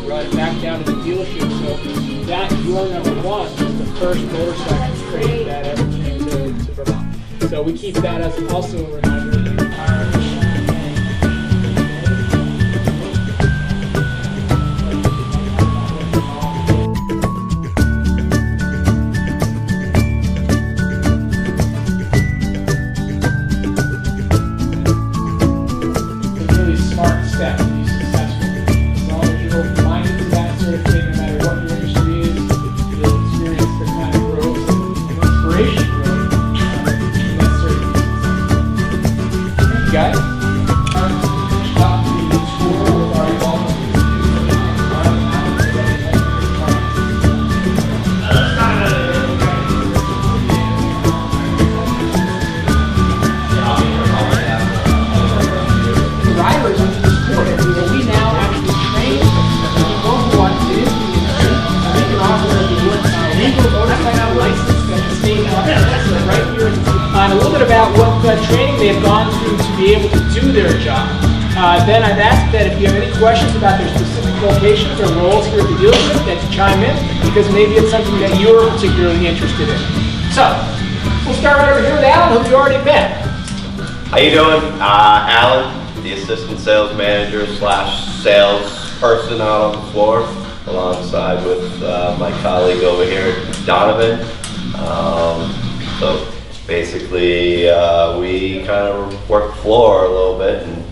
run back down to the dealership. So that your number one is the first motorcycle trade that ever came to Vermont. So we keep that as also a reminder. About what training they've gone through to be able to do their job. Then I've asked that if you have any questions about their specific locations or roles here at the dealership, that you chime in, because maybe it's something that you're particularly interested in. So, we'll start right over here with Alan, who you already met. How you doing? Alan, the assistant sales manager / sales person out on the floor, alongside with my colleague over here, Donovan. So basically, we kind of work the floor a little bit and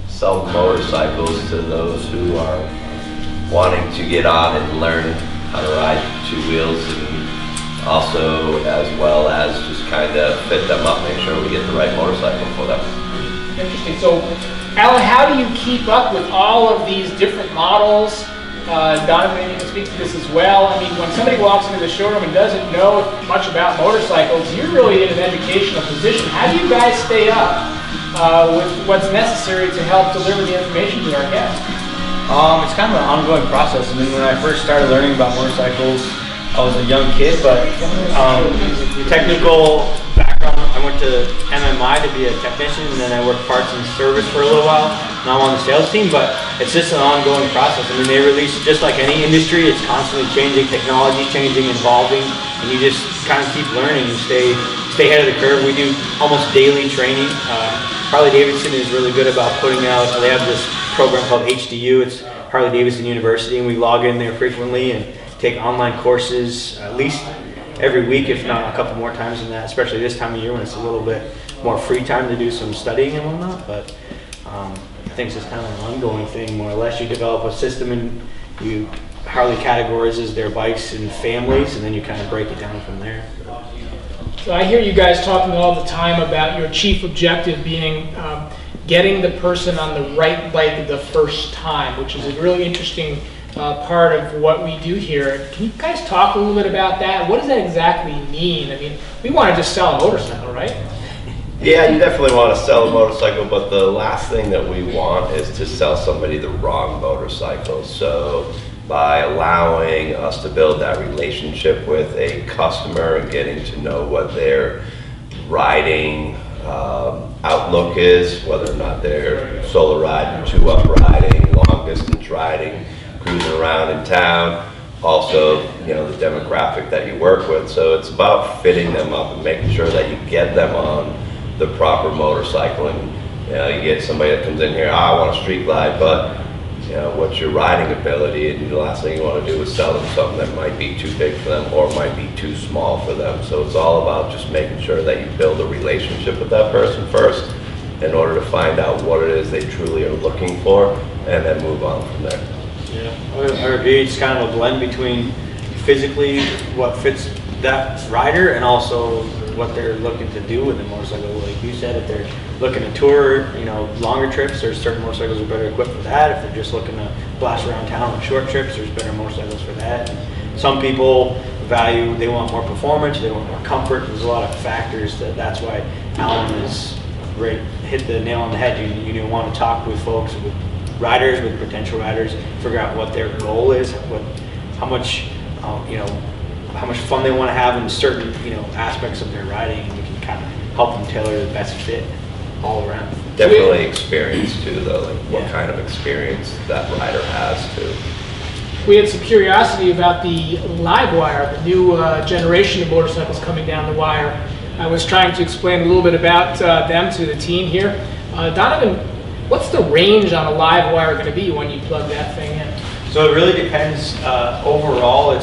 sell motorcycles to those who are wanting to get on and learn how to ride two wheels, and also as well as just kind of fit them up, make sure we get the right motorcycle for them. Interesting. So, Alan, how do you keep up with all of these different models? Donovan, you can speak to this as well. I mean, when somebody walks into the showroom and doesn't know much about motorcycles, you're really in an educational position. How do you guys stay up with what's necessary to help deliver the information to our guests? It's kind of an ongoing process. I mean, when I first started learning about motorcycles, I was a young kid, but technical background, I went to MMI to be a technician, and then I worked parts and service for a little while. Now I'm on the sales team, but it's just an ongoing process. I mean, they release, just like any industry, it's constantly changing, technology changing, evolving, and you just kind of keep learning and stay ahead of the curve. We do almost daily training. Harley-Davidson is really good about putting out, they have this program called HDU, it's Harley-Davidson University, and we log in there frequently and take online courses at least every week, if not a couple more times than that, especially this time of year when it's a little bit more free time to do some studying and whatnot. But I think it's just kind of an ongoing thing, more or less. You develop a system and Harley categorizes their bikes in families, and then you kind of break it down from there. So I hear you guys talking all the time about your chief objective being getting the person on the right bike the first time, which is a really interesting part of what we do here. Can you guys talk a little bit about that? What does that exactly mean? I mean, we want to just sell a motorcycle, right? Yeah, you definitely want to sell a motorcycle, but the last thing that we want is to sell somebody the wrong motorcycle. So by allowing us to build that relationship with a customer and getting to know what their riding outlook is, whether or not they're solo riding, two-up riding, long-distance riding, cruising around in town, also, you know, the demographic that you work with. So it's about fitting them up and making sure that you get them on the proper motorcycle. And you know, you get somebody that comes in here, I want a street glide, but you know, what's your riding ability? And the last thing you want to do is sell them something that might be too big for them or might be too small for them. So it's all about just making sure that you build a relationship with that person first in order to find out what it is they truly are looking for, and then move on from there. Yeah, I agree. It's kind of a blend between physically what fits that rider and also what they're looking to do with the motorcycle. Like you said, if they're looking to tour, you know, longer trips, there's certain motorcycles that are better equipped for that. If they're just looking to blast around town on short trips, there's better motorcycles for that. And some people value, they want more performance, they want more comfort. There's a lot of factors that's why Alan is right, hit the nail on the head. You want to talk with folks, with riders, with potential riders, figure out what their goal is, how much fun they want to have in certain, aspects of their riding, and you can kind of help them tailor the best fit all around. Definitely experience too, though, like what kind of experience that rider has too. we had some curiosity about the Livewire, the new generation of motorcycles coming down the wire. I was trying to explain a little bit about them to the team here. Donovan, what's the range on a Livewire going to be when you plug that thing in? So it really depends. Overall,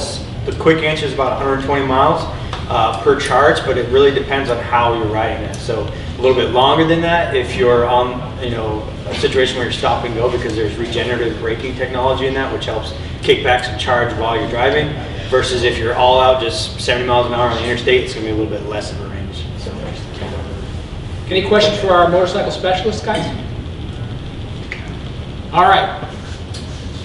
the quick answer is about 120 miles per charge, but it really depends on how you're riding it. So a little bit longer than that if you're on, a situation where you're stop and go, because there's regenerative braking technology in that, which helps kick back some charge while you're driving. Versus if you're all out just 70 miles an hour on the interstate, it's going to be a little bit less of a range. So, any questions for our motorcycle specialists, guys? All right.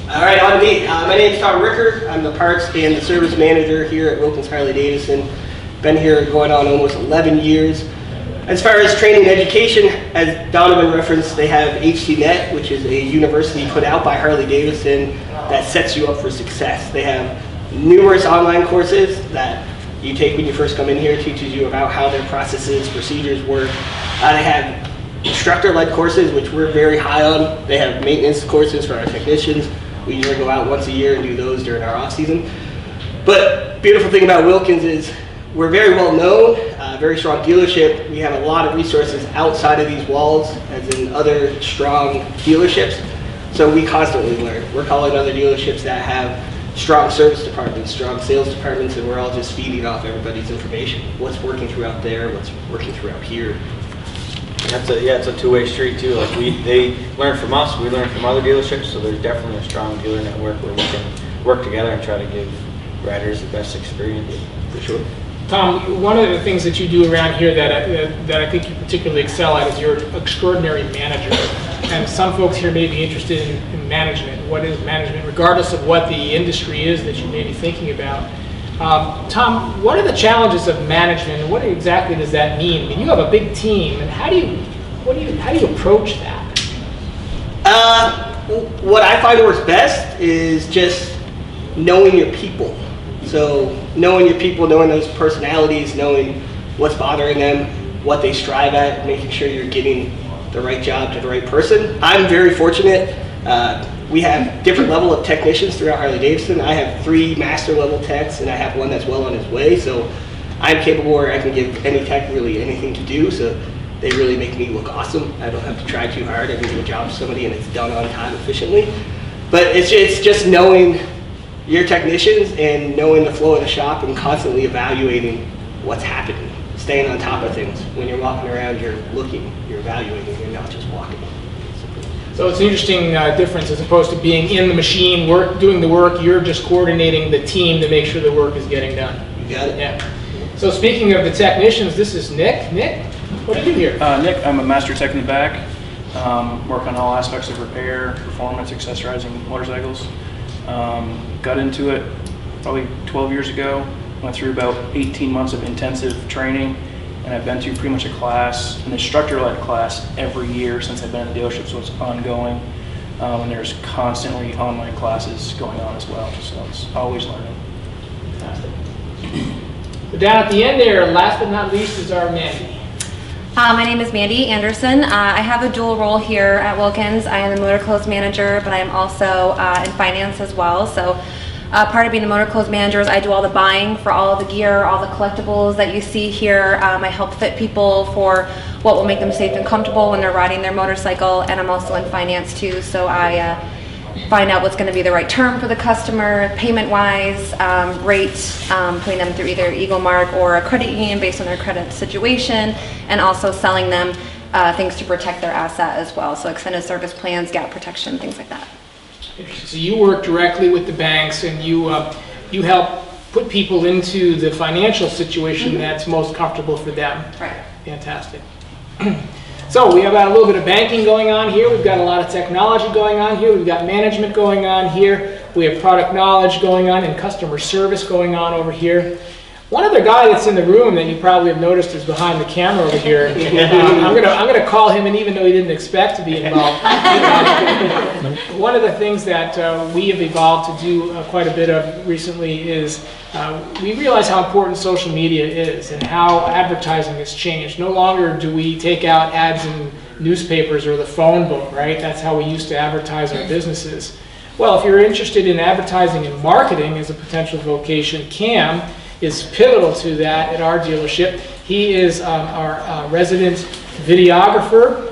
All right, on to me. My name's Tom Ricker. I'm the parts and the service manager here at Wilkins Harley-Davidson. Been here going on almost 11 years. As far as training and education, as Donovan referenced, they have HTNet, which is a university put out by Harley-Davidson that sets you up for success. They have numerous online courses that you take when you first come in here. It teaches you about how their processes, procedures work. They have instructor-led courses, which we're very high on. They have maintenance courses for our technicians. We usually go out once a year and do those during our off season. But beautiful thing about Wilkins is we're very well known, very strong dealership. We have a lot of resources outside of these walls, as in other strong dealerships. So we constantly learn. We're calling other dealerships that have strong service departments, strong sales departments, and we're all just feeding off everybody's information. What's working throughout there, what's working throughout here. it's a two-way street too. Like they learn from us, we learn from other dealerships. So there's definitely a strong dealer network where we can work together and try to give riders the best experience. For sure. Tom, one of the things that you do around here that I think you particularly excel at is you're an extraordinary manager. And some folks here may be interested in management. What is management, regardless of what the industry is that you may be thinking about? Tom, what are the challenges of management, and what exactly does that mean? I mean, you have a big team, and how do you approach that? What I find works best is just knowing your people. So knowing your people, knowing those personalities, knowing what's bothering them, what they strive at, making sure you're getting the right job to the right person. I'm very fortunate. We have different level of technicians throughout Harley-Davidson. I have 3 master level techs, and I have one that's well on his way. So I'm capable where I can give any tech really anything to do. So they really make me look awesome. I don't have to try too hard. I can do a job for somebody and it's done on time efficiently. But it's just knowing your technicians and knowing the flow of the shop and constantly evaluating what's happening. Staying on top of things. When you're walking around, you're looking, you're evaluating, you're not just walking. So it's an interesting difference as opposed to being in the machine, doing the work. You're just coordinating the team to make sure the work is getting done. You got it? Yeah. So speaking of the technicians, this is Nick. Nick, what do you do here? Nick, I'm a master tech in the back. Work on all aspects of repair, performance, accessorizing motorcycles. Got into it probably 12 years ago. Went through about 18 months of intensive training, and I've been through pretty much an instructor-led class every year since I've been in the dealership, so it's ongoing. And there's constantly online classes going on as well, so it's always learning. Fantastic. So down at the end there, last but not least, is our Mandy. My name is Mandy Anderson. I have a dual role here at Wilkins. I am the motor clothes manager, but I am also in finance as well. So part of being the motor clothes manager is I do all the buying for all of the gear, all the collectibles that you see here. I help fit people for what will make them safe and comfortable when they're riding their motorcycle, and I'm also in finance too. So I find out what's going to be the right term for the customer, payment-wise, rate, putting them through either Eagle Mark or a credit union based on their credit situation, and also selling them things to protect their asset as well. So extended service plans, gap protection, things like that. So you work directly with the banks, and you help put people into the financial situation that's most comfortable for them. Right. Fantastic. So we have got a little bit of banking going on here. We've got a lot of technology going on here. We've got management going on here. We have product knowledge going on and customer service going on over here. One other guy that's in the room that you probably have noticed is behind the camera over here. I'm gonna call him, and even though he didn't expect to be involved, one of the things that we have evolved to do quite a bit of recently is we realize how important social media is and how advertising has changed. No longer do we take out ads in newspapers or the phone book, right? That's how we used to advertise our businesses. Well, if you're interested in advertising and marketing as a potential vocation, Cam is pivotal to that at our dealership. He is our resident videographer.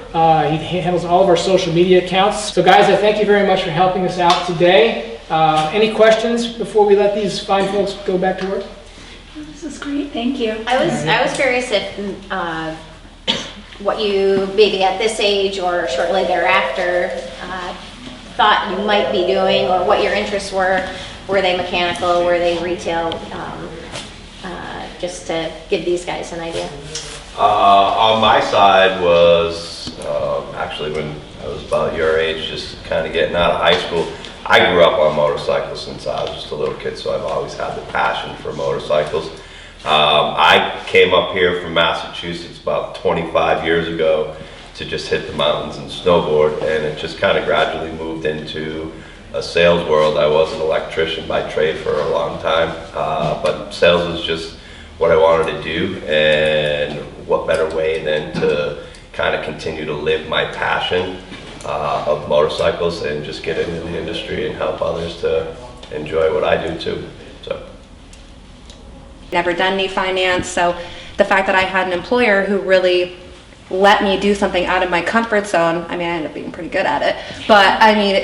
He handles all of our social media accounts. So guys, I thank you very much for helping us out today. Any questions before we let these fine folks go back to work? This is great, thank you. I was curious if what you maybe at this age or shortly thereafter thought you might be doing, or what your interests were. Were they mechanical? Were they retail? Just to give these guys an idea. On my side was actually when I was about your age, just kind of getting out of high school. I grew up on motorcycles since I was just a little kid, so I've always had the passion for motorcycles. I came up here from Massachusetts about 25 years ago to just hit the mountains and snowboard, and it just kind of gradually moved into a sales world. I was an electrician by trade for a long time, but sales was just what I wanted to do, and what better way than to kind of continue to live my passion of motorcycles and just get into the industry and help others to enjoy what I do too. So. Never done any finance, so the fact that I had an employer who really let me do something out of my comfort zone, I mean, I ended up being pretty good at it, but I mean,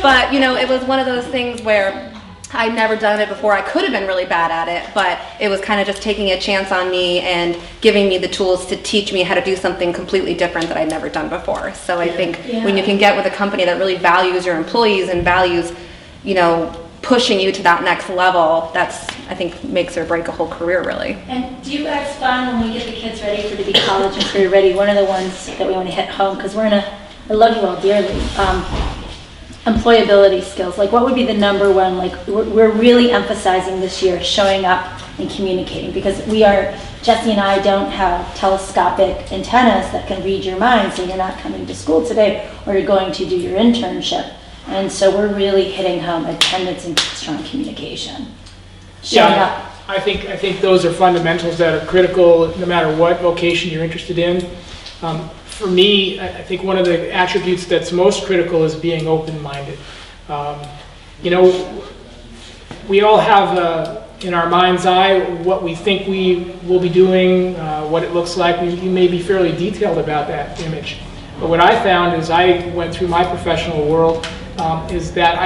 but you know, it was one of those things where I'd never done it before. I could have been really bad at it, but it was kind of just taking a chance on me and giving me the tools to teach me how to do something completely different that I'd never done before. So I think when you can get with a company that really values your employees and values, you know, pushing you to that next level, that's, I think, makes or break a whole career, really. And do you guys find when we get the kids ready for to be college and career ready, one of the ones that we want to hit home, because I love you all dearly, employability skills, like what would be the number one, like we're really emphasizing this year, showing up and communicating, because Jesse and I don't have telescopic antennas that can read your mind, so you're not coming to school today or you're going to do your internship. And so we're really hitting home attendance and strong communication. Showing up. I think those are fundamentals that are critical no matter what vocation you're interested in. For me, I think one of the attributes that's most critical is being open-minded. You know, we all have in our mind's eye what we think we will be doing, what it looks like. We may be fairly detailed about that image. But what I found as I went through my professional world is that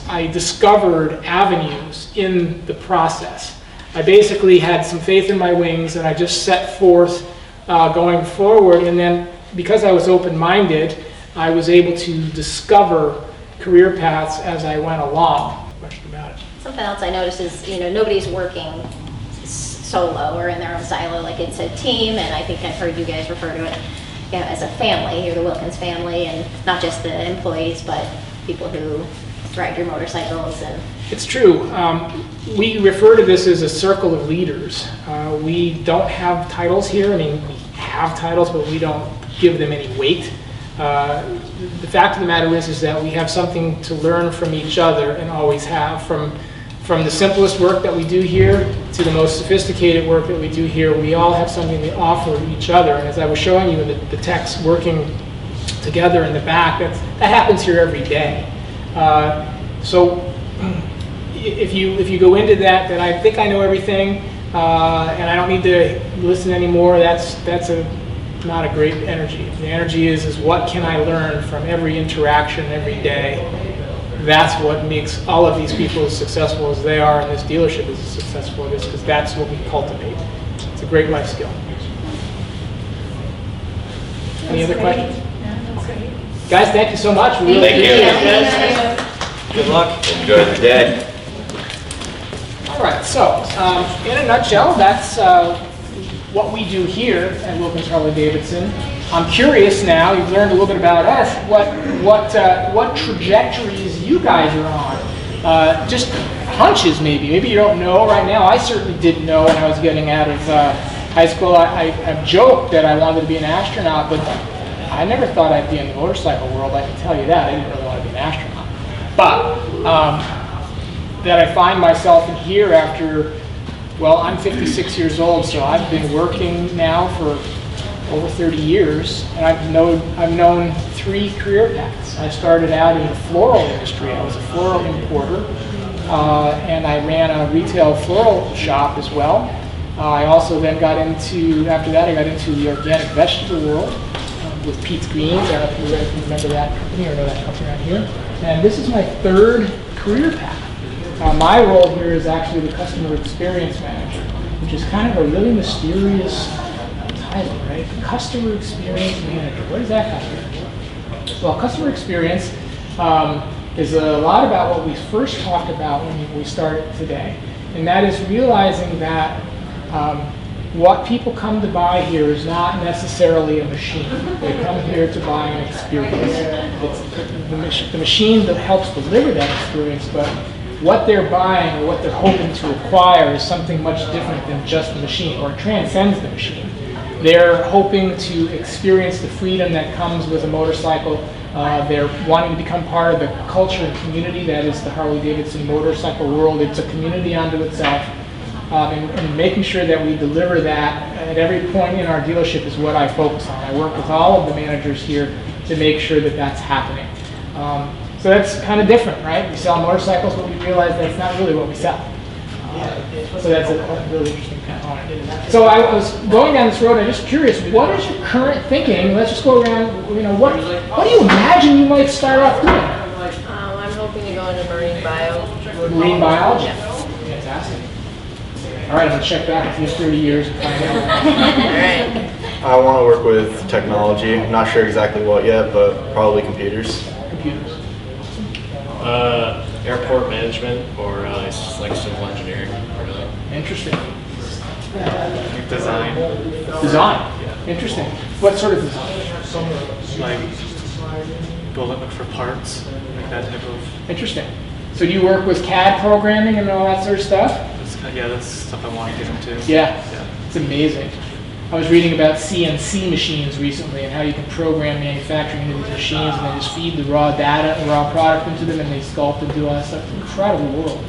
I discovered avenues in the process. I basically had some faith in my wings, and I just set forth going forward, and then because I was open-minded, I was able to discover career paths as I went along. Question about it. Something else I noticed is, you know, nobody's working solo or in their own silo, like it's a team, and I think I've heard you guys refer to it, you know, as a family. You're the Wilkins family, and not just the employees, but people who ride your motorcycles. And it's true. We refer to this as a circle of leaders. We don't have titles here. I mean, we have titles, but we don't give them any weight. The fact of the matter is that we have something to learn from each other, and always have. From the simplest work that we do here to the most sophisticated work that we do here, we all have something to offer each other. And as I was showing you in the text, working together in the back, that happens here every day. So if you go into that I think I know everything and I don't need to listen anymore, that's not a great energy. The energy is what can I learn from every interaction every day. That's what makes all of these people as successful as they are, and this dealership is as successful as it is, because that's what we cultivate. It's a great life skill. Any other questions? That's great. Guys, thank you so much. We really Thank you. appreciate it. Good luck. Enjoy the day. All right, so in a nutshell, that's what we do here at Wilkins Harley-Davidson. I'm curious now, you've learned a little bit about us, what trajectories you guys are on. Just hunches maybe. Maybe you don't know right now. I certainly didn't know when I was getting out of high school. I've joked that I wanted to be an astronaut, but I never thought I'd be in the motorcycle world, I can tell you that. I didn't really want to be an astronaut. But that I find myself in here after, well, I'm 56 years old, so I've been working now for over 30 years, and I've known 3 career paths. I started out in the floral industry. I was a floral importer, and I ran a retail floral shop as well. I also then after that I got into the organic vegetable world with Pete's Greens. I don't know if you guys remember that company or know that company around here. And this is my 3rd career path. My role here is actually the customer experience manager, which is kind of a really mysterious title, right? Customer experience manager. What does that have? Well, customer experience is a lot about what we first talked about when we started today, and that is realizing that what people come to buy here is not necessarily a machine. They come here to buy an experience. It's the machine that helps deliver that experience, but what they're buying or what they're hoping to acquire is something much different than just the machine, or transcends the machine. They're hoping to experience the freedom that comes with a motorcycle. They're wanting to become part of the culture and community that is the Harley-Davidson motorcycle world. It's a community unto itself. And making sure that we deliver that at every point in our dealership is what I focus on. I work with all of the managers here to make sure that that's happening. So that's kind of different, right? We sell motorcycles, but we realize that's not really what we sell. So that's a really interesting component. So I was going down this road, I'm just curious, what is your current thinking? Let's just go around, what do you imagine you might start off doing? I'm hoping to go into marine bio. Marine biology? Yeah. Fantastic. All right, I'm going to check back with you in 30 years and find out. All right. I want to work with technology. Not sure exactly what yet, but probably computers. Computers. Airport management or like civil engineering, really. Interesting. Design. Design? Yeah. Interesting. What sort of design? Like look for parts, like that type of. Interesting. So do you work with CAD programming and all that sort of stuff? That's stuff I want to get into. Yeah. It's amazing. I was reading about CNC machines recently and how you can program manufacturing into these machines and then just feed the raw data, the raw product into them, and they sculpt and do all that stuff. It's an incredible world.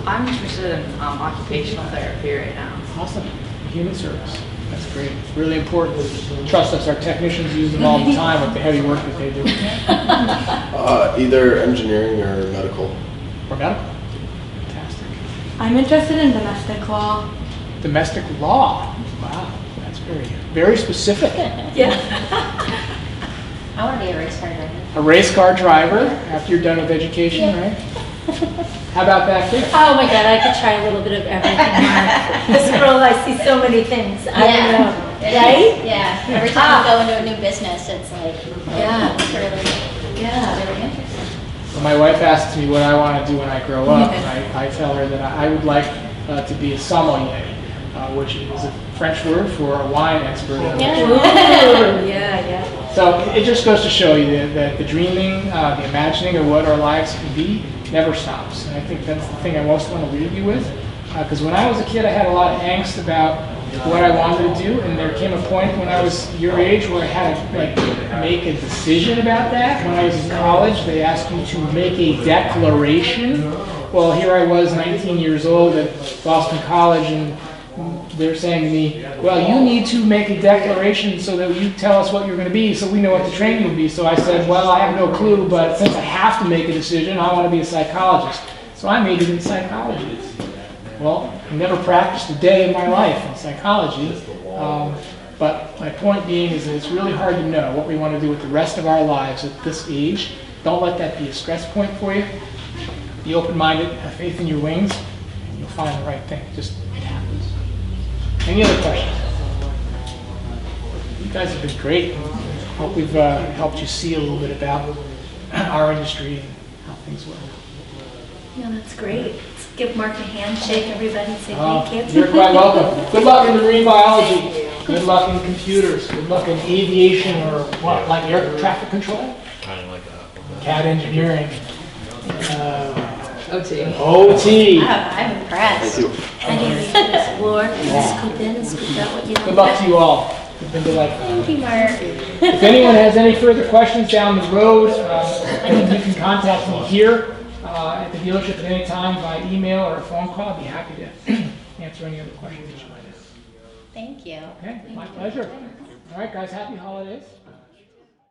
I'm interested in occupational therapy right now. Awesome. Human service. That's great. It's really important. Trust us, our technicians use them all the time with the heavy work that they do. Either engineering or medical. Or medical. Fantastic. I'm interested in domestic law. Domestic law. Wow, that's very specific. Yeah. I want to be a race car driver. A race car driver after you're done with education, right? How about back there? Oh my God, I could try a little bit of everything. This world, I see so many things. I don't know. Right? Yeah. Every time you go into a new business, it's like, it's really interesting. Well, my wife asks me what I want to do when I grow up, and I tell her that I would like to be a sommelier, which is a French word for a wine expert. Yeah. So it just goes to show you that the dreaming, the imagining of what our lives can be never stops. And I think that's the thing I most want to leave you with. Because when I was a kid, I had a lot of angst about what I wanted to do, and there came a point when I was your age where I had to make a decision about that. When I was in college, they asked you to make a declaration. Well, here I was, 19 years old at Boston College, and they're saying to me, well, you need to make a declaration so that you tell us what you're going to be so we know what the training will be. So I said, well, I have no clue, but since I have to make a decision, I want to be a psychologist. So I majored in psychology. Well, I never practiced a day in my life in psychology, but my point being is that it's really hard to know what we want to do with the rest of our lives at this age. Don't let that be a stress point for you. Be open-minded, have faith in your wings, and you'll find the right thing. Just, it happens. Any other questions? You guys have been great. Hope we've helped you see a little bit about our industry and how things work. Yeah, that's great. Let's give Mark a handshake, everybody, and say thank you. You're quite welcome. Good luck in marine biology. Good luck in computers. Good luck in aviation or what, like air traffic control? Kind of like that. CAD engineering. OT. OT. I'm impressed. And you need to explore and scoop in and scoop out what you Good luck to you all. It's been delightful. Thank you, Mark. If anyone has any further questions down the road, you can contact me here at the dealership at any time by email or a phone call. I'd be happy to answer any other questions that you might have. Thank you. Okay, my pleasure. All right, guys, happy holidays.